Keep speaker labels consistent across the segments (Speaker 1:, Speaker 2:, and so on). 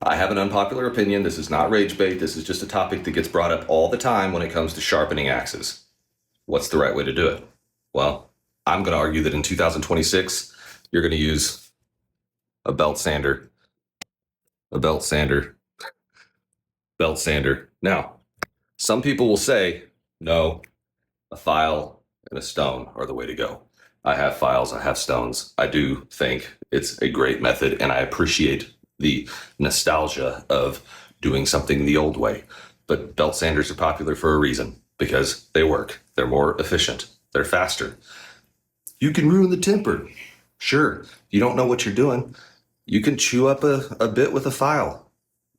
Speaker 1: I have an unpopular opinion. This is not rage bait. This is just a topic that gets brought up all the time when it comes to sharpening axes. What's the right way to do it? Well, I'm going to argue that in 2026, you're going to use a belt sander, a belt sander, belt sander. Now, some people will say, no, a file and a stone are the way to go. I have files, I have stones. I do think it's a great method, and I appreciate the nostalgia of doing something the old way. But belt sanders are popular for a reason because they work. They're more efficient. They're faster. You can ruin the temper. Sure, you don't know what you're doing. You can chew up a bit with a file.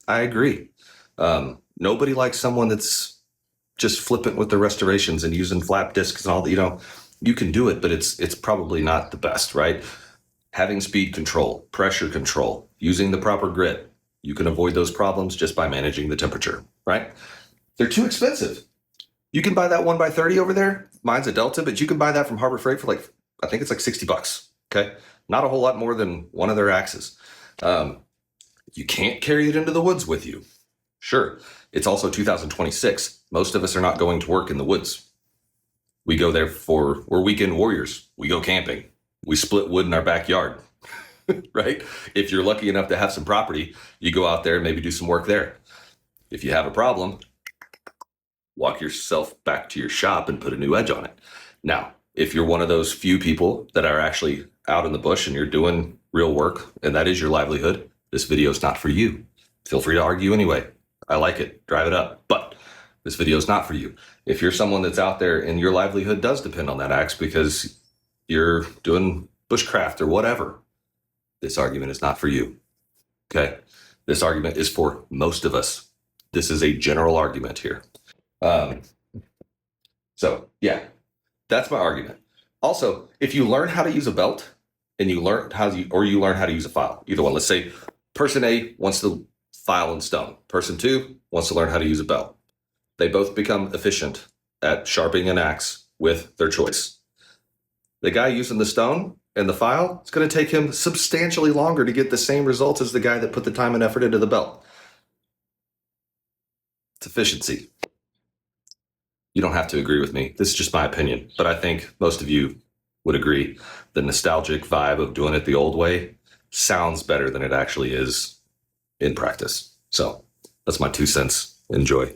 Speaker 1: I agree. Nobody likes someone that's just flippant with the restorations and using flap discs and all that. You can do it, but it's probably not the best, right? Having speed control, pressure control, using the proper grit, you can avoid those problems just by managing the temperature, right? They're too expensive. You can buy that 1x30 over there. Mine's a Delta, but you can buy that from Harbor Freight for I think it's like $60. Okay. Not a whole lot more than one of their axes. You can't carry it into the woods with you. Sure. It's also 2026. Most of us are not going to work in the woods. We go there we're weekend warriors. We go camping. We split wood in our backyard, right? If you're lucky enough to have some property, you go out there and maybe do some work there. If you have a problem, walk yourself back to your shop and put a new edge on it. Now, if you're one of those few people that are actually out in the bush and you're doing real work and that is your livelihood, this video is not for you. Feel free to argue anyway. I like it. Drive it up. But this video is not for you. If you're someone that's out there and your livelihood does depend on that axe because you're doing bushcraft or whatever, this argument is not for you. Okay? This argument is for most of us. This is a general argument here. So yeah, that's my argument. Also, if you learn how to use a belt and you learn how to use a file, either one. Let's say person A wants to file and stone. Person 2 wants to learn how to use a belt. They both become efficient at sharpening an axe with their choice. The guy using the stone and the file, it's going to take him substantially longer to get the same results as the guy that put the time and effort into the belt. It's efficiency. You don't have to agree with me. This is just my opinion, but I think most of you would agree. The nostalgic vibe of doing it the old way sounds better than it actually is in practice. So that's my 2 cents. Enjoy.